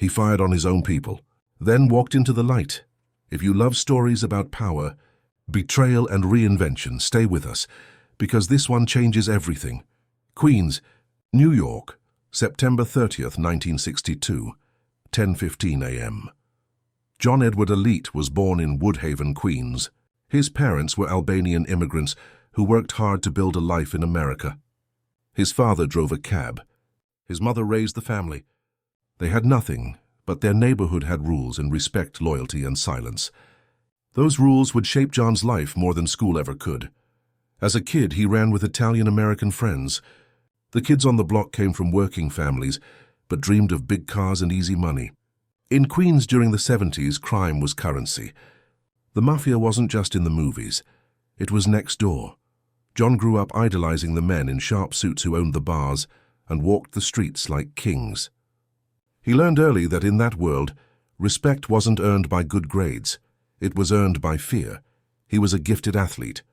He fired on his own people, then walked into the light. If you love stories about power, betrayal and reinvention, stay with us, because this one changes everything. Queens, New York, September 30th, 1962, 10:15 a.m. John Edward Alite was born in Woodhaven, Queens. His parents were Albanian immigrants who worked hard to build a life in America. His father drove a cab. His mother raised the family. They had nothing, but their neighborhood had rules and respect, loyalty, and silence. Those rules would shape John's life more than school ever could. As a kid, he ran with Italian-American friends. The kids on the block came from working families, but dreamed of big cars and easy money. In Queens during the 70s, crime was currency. The mafia wasn't just in the movies. It was next door. John grew up idolizing the men in sharp suits who owned the bars and walked the streets like kings. He learned early that in that world, respect wasn't earned by good grades. It was earned by fear. He was a gifted athlete.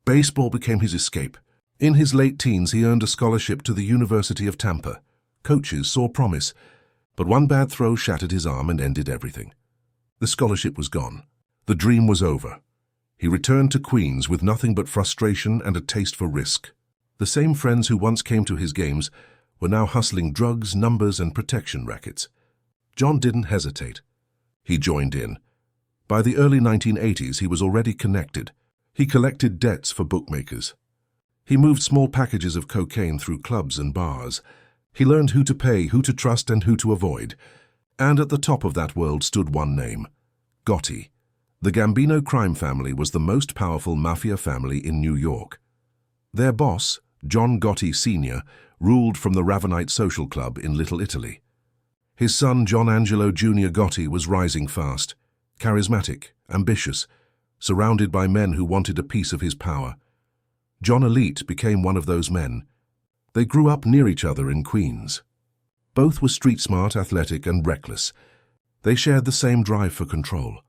Baseball became his escape. In his late teens, he earned a scholarship to the University of Tampa. Coaches saw promise, but one bad throw shattered his arm and ended everything. The scholarship was gone. The dream was over. He returned to Queens with nothing but frustration and a taste for risk. The same friends who once came to his games were now hustling drugs, numbers, and protection rackets. John didn't hesitate. He joined in. By the early 1980s, he was already connected. He collected debts for bookmakers. He moved small packages of cocaine through clubs and bars. He learned who to pay, who to trust, and who to avoid. And at the top of that world stood one name: Gotti. The Gambino crime family was the most powerful mafia family in New York. Their boss, John Gotti Sr., ruled from the Ravenite Social Club in Little Italy. His son, John Angelo Jr. Gotti, was rising fast, charismatic, ambitious, surrounded by men who wanted a piece of his power. John Alite became one of those men. They grew up near each other in Queens. Both were street-smart, athletic, and reckless. They shared the same drive for control.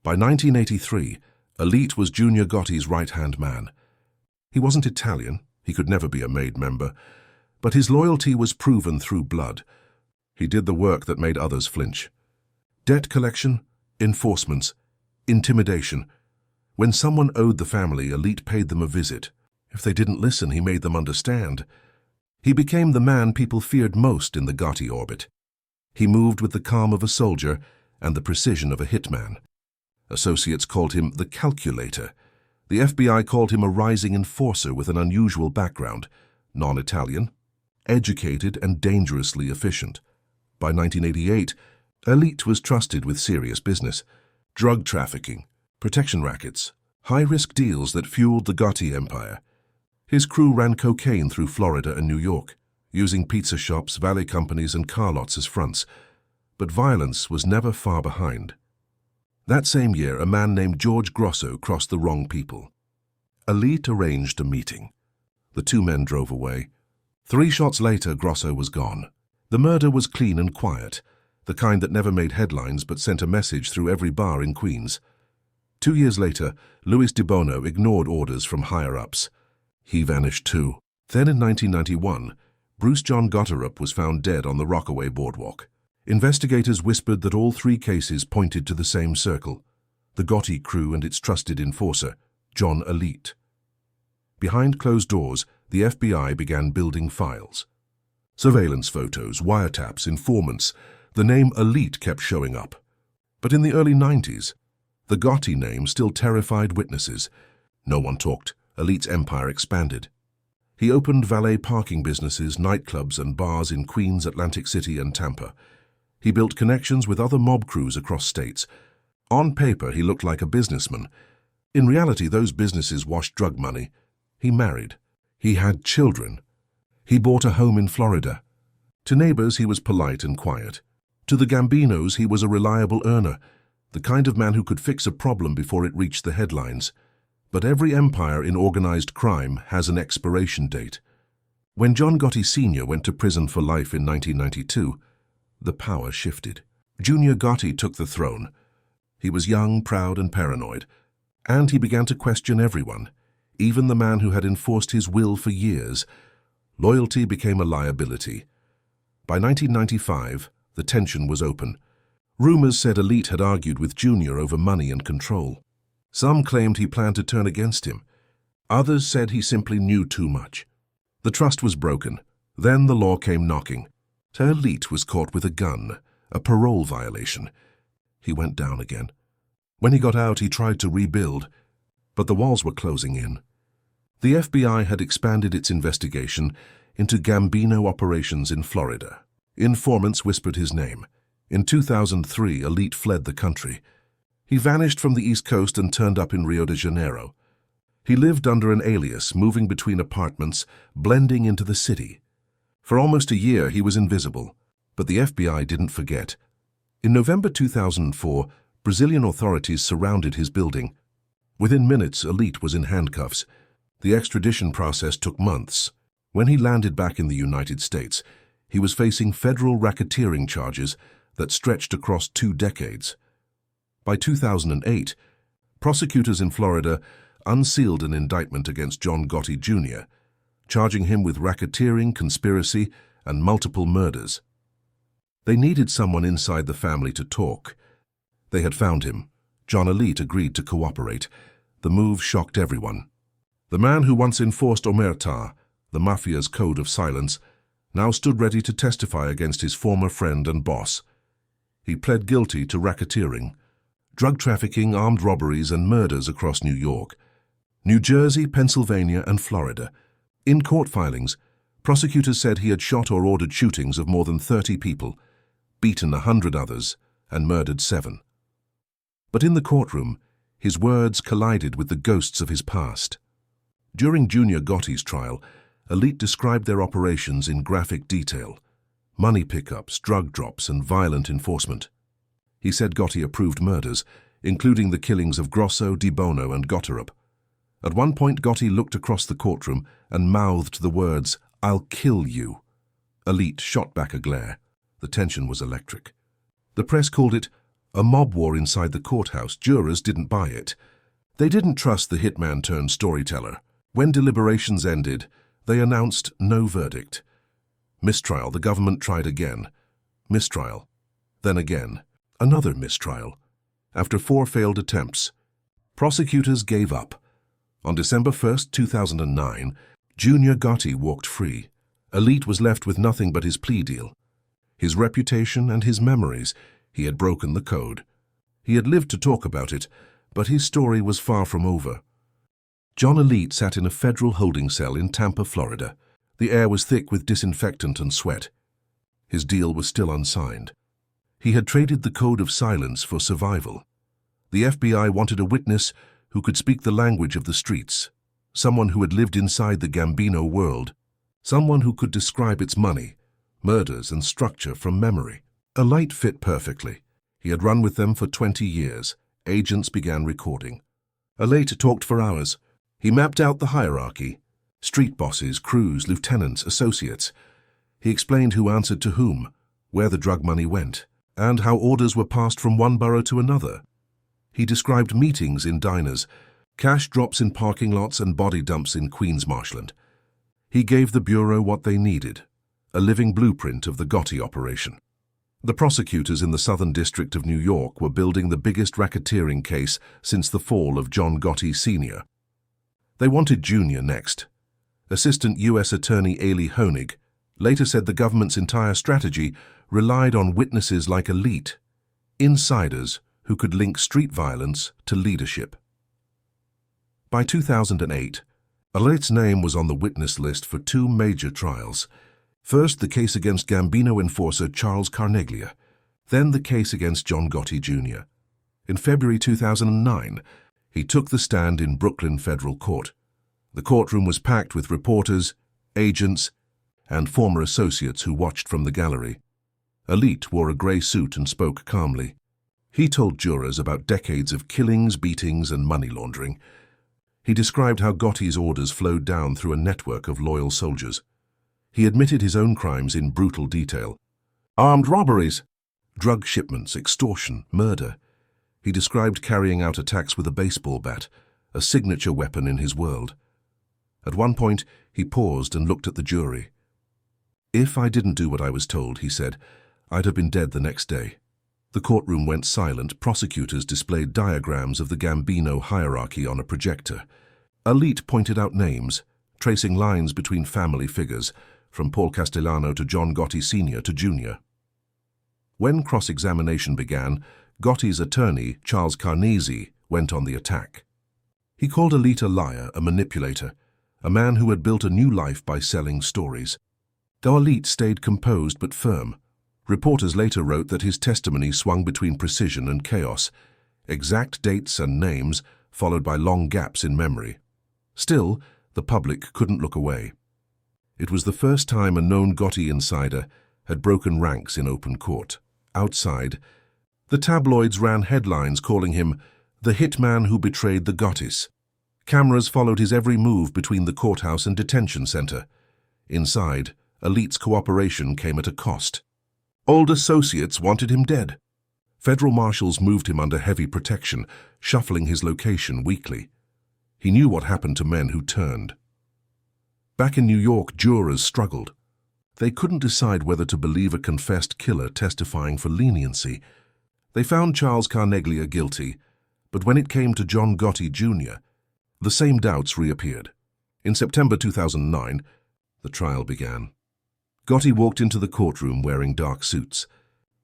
By 1983, Alite was Junior Gotti's right-hand man. He wasn't Italian, he could never be a made member, but his loyalty was proven through blood. He did the work that made others flinch. Debt collection, enforcements, intimidation. When someone owed the family, Alite paid them a visit. If they didn't listen, he made them understand. He became the man people feared most in the Gotti orbit. He moved with the calm of a soldier and the precision of a hitman. Associates called him the calculator. The FBI called him a rising enforcer with an unusual background, non-Italian, educated, and dangerously efficient. By 1988, Alite was trusted with serious business: drug trafficking, protection rackets, high-risk deals that fueled the Gotti empire. His crew ran cocaine through Florida and New York, using pizza shops, valet companies, and car lots as fronts. But violence was never far behind. That same year, a man named George Grosso crossed the wrong people. Alite arranged a meeting. The two men drove away. 3 shots later, Grosso was gone. The murder was clean and quiet, the kind that never made headlines but sent a message through every bar in Queens. 2 years later, Louis de Bono ignored orders from higher-ups. He vanished too. Then in 1991, Bruce John Gotterup was found dead on the Rockaway Boardwalk. Investigators whispered that all 3 cases pointed to the same circle: the Gotti crew and its trusted enforcer, John Alite. Behind closed doors, the FBI began building files. Surveillance photos, wiretaps, informants. The name Alite kept showing up. But in the early 90s, the Gotti name still terrified witnesses. No one talked. Alite's empire expanded. He opened valet parking businesses, nightclubs, and bars in Queens, Atlantic City, and Tampa. He built connections with other mob crews across states. On paper, he looked like a businessman. In reality, those businesses washed drug money. He married. He had children. He bought a home in Florida. To neighbors, he was polite and quiet. To the Gambinos, he was a reliable earner, the kind of man who could fix a problem before it reached the headlines. But every empire in organized crime has an expiration date. When John Gotti Sr. went to prison for life in 1992, the power shifted. Junior Gotti took the throne. He was young, proud, and paranoid. And he began to question everyone, even the man who had enforced his will for years. Loyalty became a liability. By 1995, The tension was open. Rumors said Alite had argued with Junior over money and control. Some claimed he planned to turn against him. Others said he simply knew too much. The trust was broken. Then the law came knocking. Alite was caught with a gun, a parole violation. He went down again. When he got out, he tried to rebuild, but the walls were closing in. The FBI had expanded its investigation into Gambino operations in Florida. Informants whispered his name. In 2003, Alite fled the country. He vanished from the East Coast and turned up in Rio de Janeiro. He lived under an alias, moving between apartments, blending into the city. For almost a year, he was invisible, but the FBI didn't forget. In November 2004, Brazilian authorities surrounded his building. Within minutes, Alite was in handcuffs. The extradition process took months. When he landed back in the United States, he was facing federal racketeering charges that stretched across 2 decades. By 2008, prosecutors in Florida unsealed an indictment against John Gotti Jr., charging him with racketeering, conspiracy, and multiple murders. They needed someone inside the family to talk. They had found him. John Alite agreed to cooperate. The move shocked everyone. The man who once enforced omerta, the mafia's code of silence, now stood ready to testify against his former friend and boss. He pled guilty to racketeering, drug trafficking, armed robberies, and murders across New York, New Jersey, Pennsylvania, and Florida. In court filings, prosecutors said he had shot or ordered shootings of more than 30 people, beaten 100 others, and murdered 7. But in the courtroom, his words collided with the ghosts of his past. During Junior Gotti's trial, Alite described their operations in graphic detail: money pickups, drug drops, and violent enforcement. He said Gotti approved murders, including the killings of Grosso, Di Bono, and Gotterup. At one point, Gotti looked across the courtroom and mouthed the words, "I'll kill you." Alite shot back a glare. The tension was electric. The press called it a mob war inside the courthouse. Jurors didn't buy it. They didn't trust the hitman turned storyteller. When deliberations ended, they announced no verdict. Mistrial. The government tried again. Mistrial. Then again. Another mistrial. After 4 failed attempts, prosecutors gave up. On December 1st, 2009, Junior Gotti walked free. Alite was left with nothing but his plea deal. His reputation and his memories. He had broken the code. He had lived to talk about it, but his story was far from over. John Alite sat in a federal holding cell in Tampa, Florida. The air was thick with disinfectant and sweat. His deal was still unsigned. He had traded the code of silence for survival. The FBI wanted a witness who could speak the language of the streets, someone who had lived inside the Gambino world, someone who could describe its money, murders, and structure from memory. Alite fit perfectly. He had run with them for 20 years. Agents began recording. Alite talked for hours. He mapped out the hierarchy: street bosses, crews, lieutenants, associates. He explained who answered to whom, where the drug money went, and how orders were passed from one borough to another. He described meetings in diners, cash drops in parking lots, and body dumps in Queens Marshland. He gave the Bureau what they needed: a living blueprint of the Gotti operation. The prosecutors in the Southern District of New York were building the biggest racketeering case since the fall of John Gotti Sr. They wanted Junior next. Assistant U.S. Attorney Ailey Honig later said the government's entire strategy relied on witnesses like Alite, insiders who could link street violence to leadership. By 2008, Alite's name was on the witness list for 2 major trials. First, the case against Gambino enforcer Charles Carneglia, then the case against John Gotti Jr. In February 2009, he took the stand in Brooklyn Federal Court. The courtroom was packed with reporters, agents, and former associates who watched from the gallery. Alite wore a grey suit and spoke calmly. He told jurors about decades of killings, beatings, and money laundering. He described how Gotti's orders flowed down through a network of loyal soldiers. He admitted his own crimes in brutal detail: armed robberies, drug shipments, extortion, murder. He described carrying out attacks with a baseball bat, a signature weapon in his world. At one point, he paused and looked at the jury. "If I didn't do what I was told," he said, I'd have been dead the next day. The courtroom went silent. Prosecutors displayed diagrams of the Gambino hierarchy on a projector. Alite pointed out names, tracing lines between family figures, from Paul Castellano to John Gotti Sr. to Jr. When cross-examination began, Gotti's attorney, Charles Carnesi, went on the attack. He called Alite a liar, a manipulator, a man who had built a new life by selling stories. Though Alite stayed composed but firm, reporters later wrote that his testimony swung between precision and chaos, exact dates and names followed by long gaps in memory. Still, the public couldn't look away. It was the first time a known Gotti insider had broken ranks in open court. Outside, the tabloids ran headlines calling him the hitman who betrayed the Gottis. Cameras followed his every move between the courthouse and detention center. Inside, Alite's cooperation came at a cost. Old associates wanted him dead. Federal marshals moved him under heavy protection, shuffling his location weekly. He knew what happened to men who turned. Back in New York, jurors struggled. They couldn't decide whether to believe a confessed killer testifying for leniency. They found Charles Carneglia guilty, but when it came to John Gotti Jr., the same doubts reappeared. In September 2009, the trial began. Gotti walked into the courtroom wearing dark suits,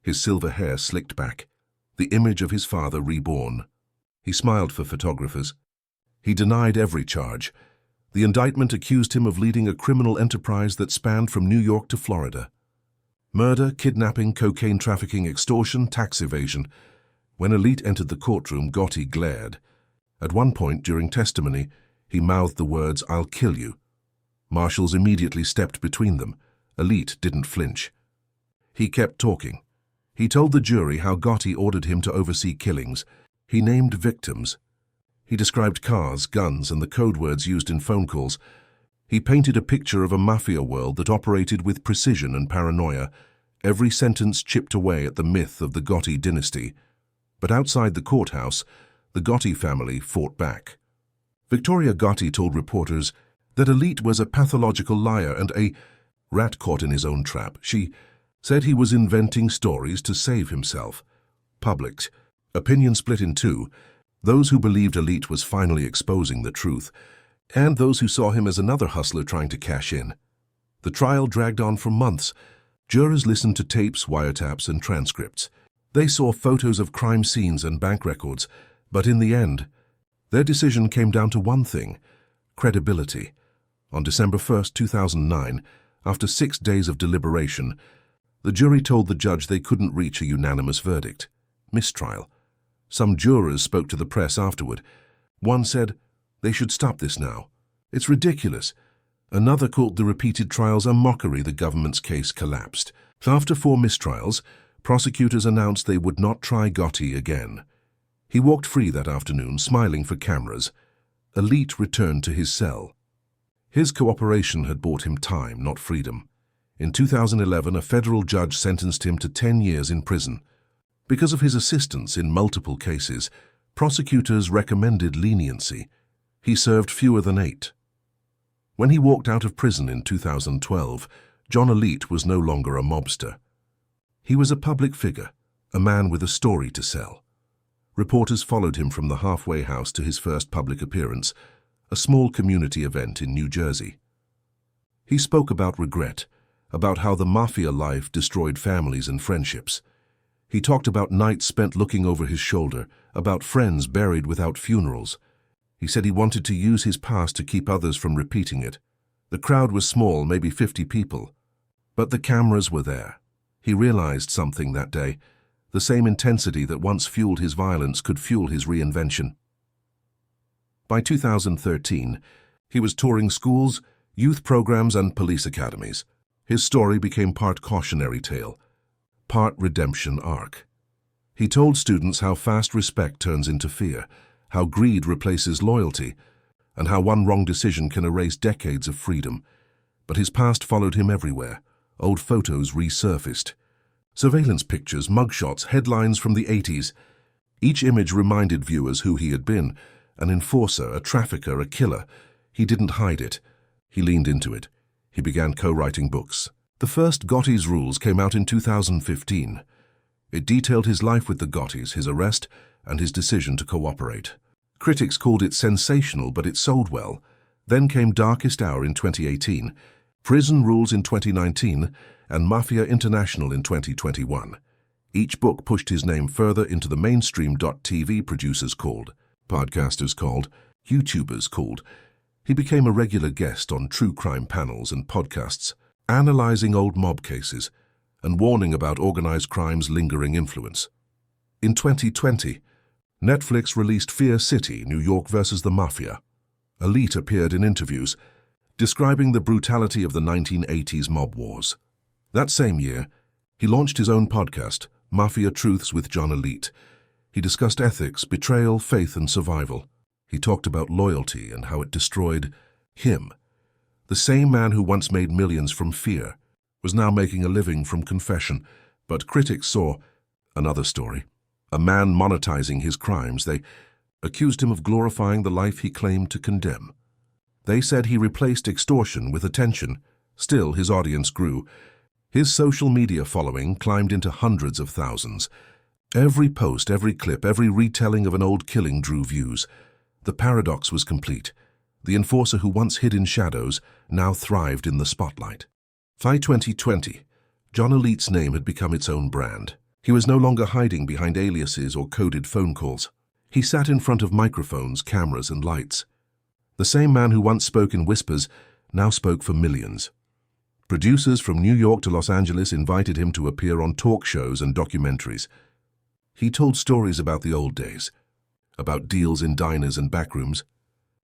his silver hair slicked back, the image of his father reborn. He smiled for photographers. He denied every charge. The indictment accused him of leading a criminal enterprise that spanned from New York to Florida. Murder, kidnapping, cocaine trafficking, extortion, tax evasion. When Alite entered the courtroom, Gotti glared. At one point during testimony, he mouthed the words, "I'll kill you." Marshals immediately stepped between them. Alite didn't flinch. He kept talking. He told the jury how Gotti ordered him to oversee killings. He named victims. He described cars, guns, and the code words used in phone calls. He painted a picture of a mafia world that operated with precision and paranoia. Every sentence chipped away at the myth of the Gotti dynasty. But outside the courthouse, the Gotti family fought back. Victoria Gotti told reporters that Alite was a pathological liar and a rat caught in his own trap. She said he was inventing stories to save himself. Public opinion split in two. Those who believed Alite was finally exposing the truth, and those who saw him as another hustler trying to cash in. The trial dragged on for months. Jurors listened to tapes, wiretaps, and transcripts. They saw photos of crime scenes and bank records, but in the end, their decision came down to one thing: credibility. On December 1st, 2009, after 6 days of deliberation, the jury told the judge they couldn't reach a unanimous verdict: mistrial. Some jurors spoke to the press afterward. One said, "They should stop this now. It's ridiculous." Another called the repeated trials a mockery. The government's case collapsed. After 4 mistrials, prosecutors announced they would not try Gotti again. He walked free that afternoon, smiling for cameras. Alite returned to his cell. His cooperation had bought him time, not freedom. In 2011, a federal judge sentenced him to 10 years in prison. Because of his assistance in multiple cases, prosecutors recommended leniency. He served fewer than 8. When he walked out of prison in 2012, John Alite was no longer a mobster. He was a public figure, a man with a story to sell. Reporters followed him from the halfway house to his first public appearance, a small community event in New Jersey. He spoke about regret, about how the mafia life destroyed families and friendships. He talked about nights spent looking over his shoulder, about friends buried without funerals. He said he wanted to use his past to keep others from repeating it. The crowd was small, maybe 50 people. But the cameras were there. He realized something that day. The same intensity that once fueled his violence could fuel his reinvention. By 2013, he was touring schools, youth programs, and police academies. His story became part cautionary tale, part redemption arc. He told students how fast respect turns into fear, how greed replaces loyalty, and how one wrong decision can erase decades of freedom. But his past followed him everywhere. Old photos resurfaced. Surveillance pictures, mugshots, headlines from the 80s. Each image reminded viewers who he had been: an enforcer, a trafficker, a killer. He didn't hide it. He leaned into it. He began co-writing books, The first Gotti's Rules came out in 2015. It detailed his life with the Gottis, his arrest, and his decision to cooperate. Critics called it sensational, but it sold well. Then came Darkest Hour in 2018, Prison Rules in 2019, and Mafia International in 2021. Each book pushed his name further into the mainstream. TV producers called, podcasters called, YouTubers called. He became a regular guest on true crime panels and podcasts, analyzing old mob cases and warning about organized crime's lingering influence. In 2020, Netflix released Fear City, New York versus the Mafia. Alite appeared in interviews, describing the brutality of the 1980s mob wars. That same year, he launched his own podcast, Mafia Truths with John Alite. He discussed ethics, betrayal, faith, and survival. He talked about loyalty and how it destroyed him. The same man who once made millions from fear was now making a living from confession. But critics saw another story. A man monetizing his crimes. They accused him of glorifying the life he claimed to condemn. They said he replaced extortion with attention. Still, his audience grew. His social media following climbed into hundreds of thousands. Every post, every clip, every retelling of an old killing drew views. The paradox was complete. The enforcer who once hid in shadows now thrived in the spotlight. By 2020, John Alite's name had become its own brand. He was no longer hiding behind aliases or coded phone calls. He sat in front of microphones, cameras, and lights. The same man who once spoke in whispers now spoke for millions. Producers from New York to Los Angeles invited him to appear on talk shows and documentaries. He told stories about the old days, about deals in diners and backrooms,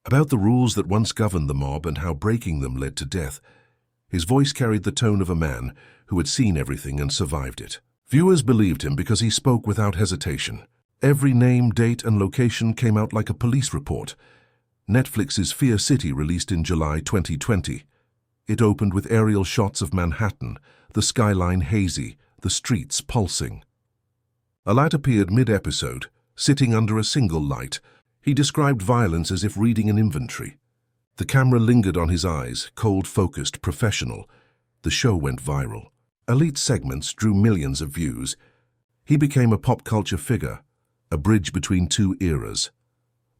about the rules that once governed the mob and how breaking them led to death. His voice carried the tone of a man who had seen everything and survived it. Viewers believed him because he spoke without hesitation. Every name, date, and location came out like a police report. Netflix's Fear City released in July 2020. It opened with aerial shots of Manhattan, the skyline hazy, the streets pulsing. Alite appeared mid-episode, sitting under a single light. He described violence as if reading an inventory. The camera lingered on his eyes, cold-focused, professional. The show went viral. Alite's segments drew millions of views. He became a pop culture figure, a bridge between two eras.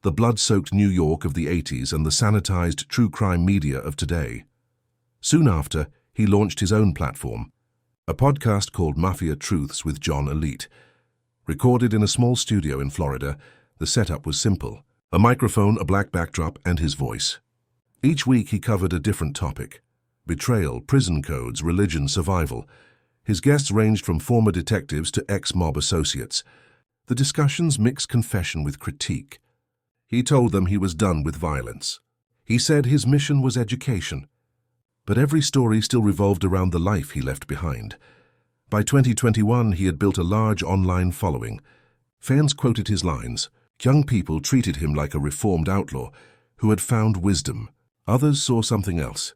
The blood-soaked New York of the 80s and the sanitized true crime media of today. Soon after, he launched his own platform, a podcast called Mafia Truths with John Alite. Recorded in a small studio in Florida, the setup was simple: a microphone, a black backdrop, and his voice. Each week he covered a different topic: betrayal, prison codes, religion, survival. His guests ranged from former detectives to ex-mob associates. The discussions mixed confession with critique. He told them he was done with violence. He said his mission was education. But every story still revolved around the life he left behind. By 2021, he had built a large online following. Fans quoted his lines. Young people treated him like a reformed outlaw who had found wisdom. Others saw something else.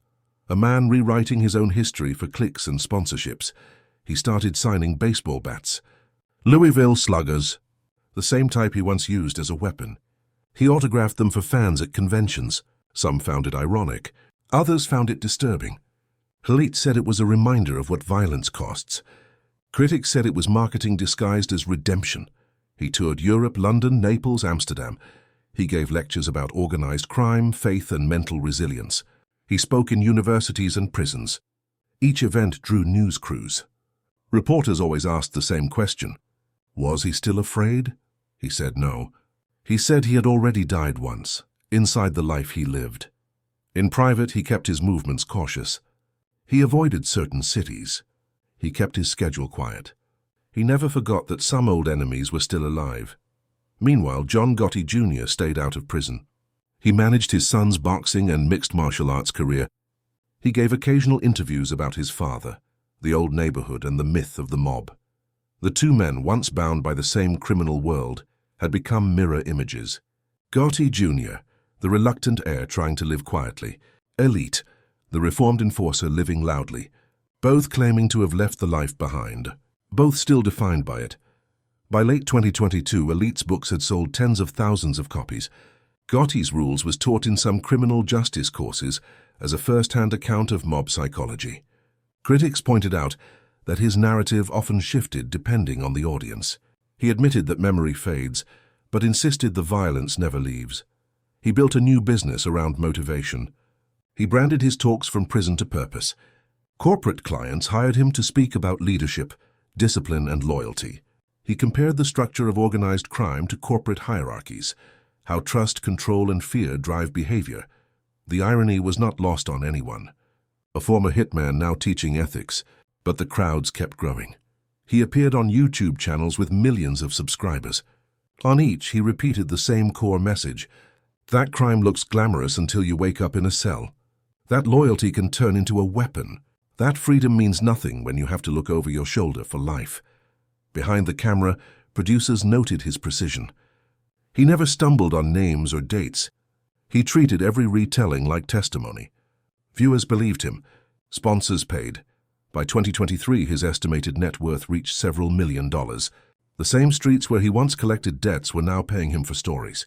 A man rewriting his own history for clicks and sponsorships. He started signing baseball bats. Louisville Sluggers, the same type he once used as a weapon. He autographed them for fans at conventions. Some found it ironic. Others found it disturbing. Alite said it was a reminder of what violence costs. Critics said it was marketing disguised as redemption. He toured Europe, London, Naples, Amsterdam. He gave lectures about organized crime, faith, and mental resilience. He spoke in universities and prisons. Each event drew news crews. Reporters always asked the same question. Was he still afraid? He said no. He said he had already died once, inside the life he lived. In private, he kept his movements cautious. He avoided certain cities. He kept his schedule quiet. He never forgot that some old enemies were still alive. Meanwhile, John Gotti Jr. stayed out of prison. He managed his son's boxing and mixed martial arts career. He gave occasional interviews about his father, the old neighborhood, and the myth of the mob. The two men, once bound by the same criminal world, had become mirror images. Gotti Jr., the reluctant heir trying to live quietly. Alite, the reformed enforcer living loudly. Both claiming to have left the life behind. Both still defined by it. By late 2022, Alite's books had sold tens of thousands of copies. Gotti's Rules was taught in some criminal justice courses as a first-hand account of mob psychology. Critics pointed out that his narrative often shifted depending on the audience. He admitted that memory fades, but insisted the violence never leaves. He built a new business around motivation. He branded his talks from prison to purpose. Corporate clients hired him to speak about leadership, discipline, and loyalty. He compared the structure of organized crime to corporate hierarchies, how trust, control, and fear drive behavior. The irony was not lost on anyone. A former hitman now teaching ethics, but the crowds kept growing. He appeared on YouTube channels with millions of subscribers. On each, he repeated the same core message: that crime looks glamorous until you wake up in a cell. That loyalty can turn into a weapon. That freedom means nothing when you have to look over your shoulder for life. Behind the camera, producers noted his precision. He never stumbled on names or dates. He treated every retelling like testimony. Viewers believed him. Sponsors paid. By 2023, his estimated net worth reached several $1 million. The same streets where he once collected debts were now paying him for stories.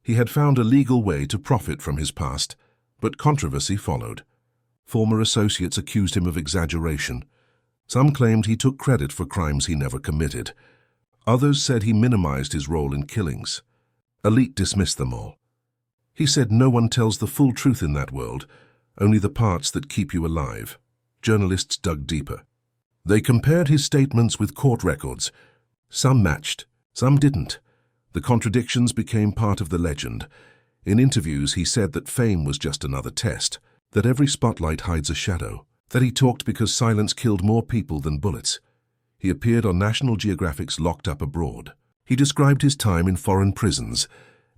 He had found a legal way to profit from his past, but controversy followed. Former associates accused him of exaggeration. Some claimed he took credit for crimes he never committed. Others said he minimized his role in killings. Alite dismissed them all. He said no one tells the full truth in that world, only the parts that keep you alive. Journalists dug deeper. They compared his statements with court records. Some matched, some didn't. The contradictions became part of the legend. In interviews, he said that fame was just another test, that every spotlight hides a shadow, that he talked because silence killed more people than bullets. He appeared on National Geographic's Locked Up Abroad. He described his time in foreign prisons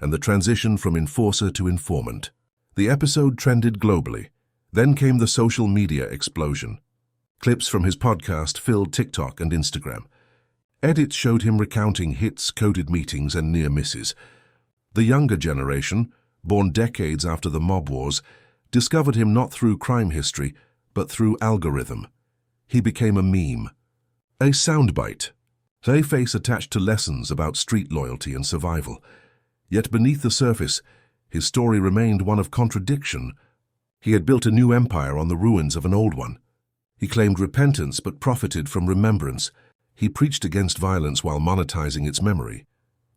and the transition from enforcer to informant. The episode trended globally. Then came the social media explosion. Clips from his podcast filled TikTok and Instagram. Edits showed him recounting hits, coded meetings, and near misses. The younger generation, born decades after the mob wars, discovered him not through crime history, but through algorithm. He became a meme, a soundbite, a face attached to lessons about street loyalty and survival. Yet beneath the surface, his story remained one of contradiction. He had built a new empire on the ruins of an old one. He claimed repentance but profited from remembrance. He preached against violence while monetizing its memory.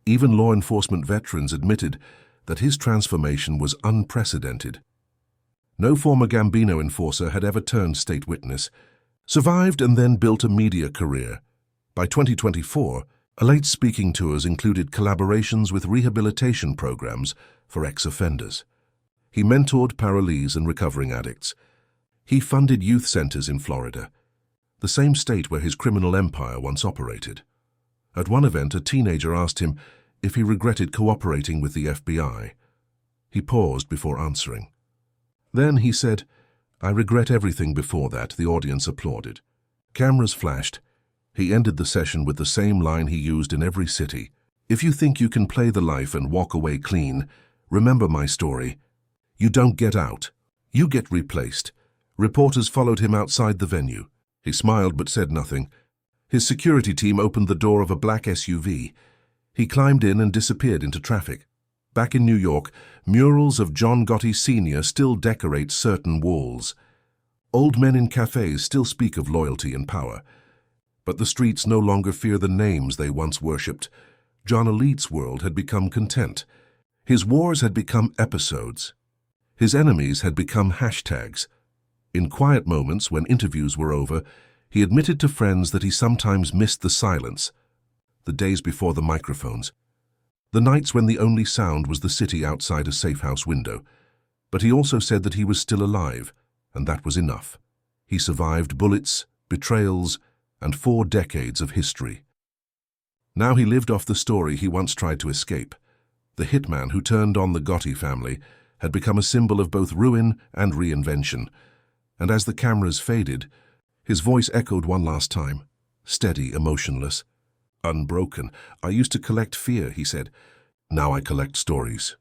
Even law enforcement veterans admitted that his transformation was unprecedented. No former Gambino enforcer had ever turned state witness, survived and then built a media career. By 2024, Alite's speaking tours included collaborations with rehabilitation programs for ex-offenders. He mentored parolees and recovering addicts. He funded youth centers in Florida, the same state where his criminal empire once operated. At one event, a teenager asked him if he regretted cooperating with the FBI. He paused before answering. Then he said, "I regret everything before that." The audience applauded. Cameras flashed. He ended the session with the same line he used in every city. "If you think you can play the life and walk away clean, remember my story. You don't get out. You get replaced." Reporters followed him outside the venue. He smiled but said nothing. His security team opened the door of a black SUV. He climbed in and disappeared into traffic. Back in New York, murals of John Gotti Sr. still decorate certain walls. Old men in cafes still speak of loyalty and power. But the streets no longer fear the names they once worshipped. John Alite's world had become content. His wars had become episodes. His enemies had become hashtags. In quiet moments, when interviews were over, he admitted to friends that he sometimes missed the silence, the days before the microphones, the nights when the only sound was the city outside a safe house window. But he also said that he was still alive, and that was enough. He survived bullets, betrayals, and 4 decades of history. Now he lived off the story he once tried to escape. The hitman who turned on the Gotti family had become a symbol of both ruin and reinvention. And as the cameras faded, his voice echoed one last time, steady, emotionless, unbroken. "I used to collect fear," he said. "Now I collect stories."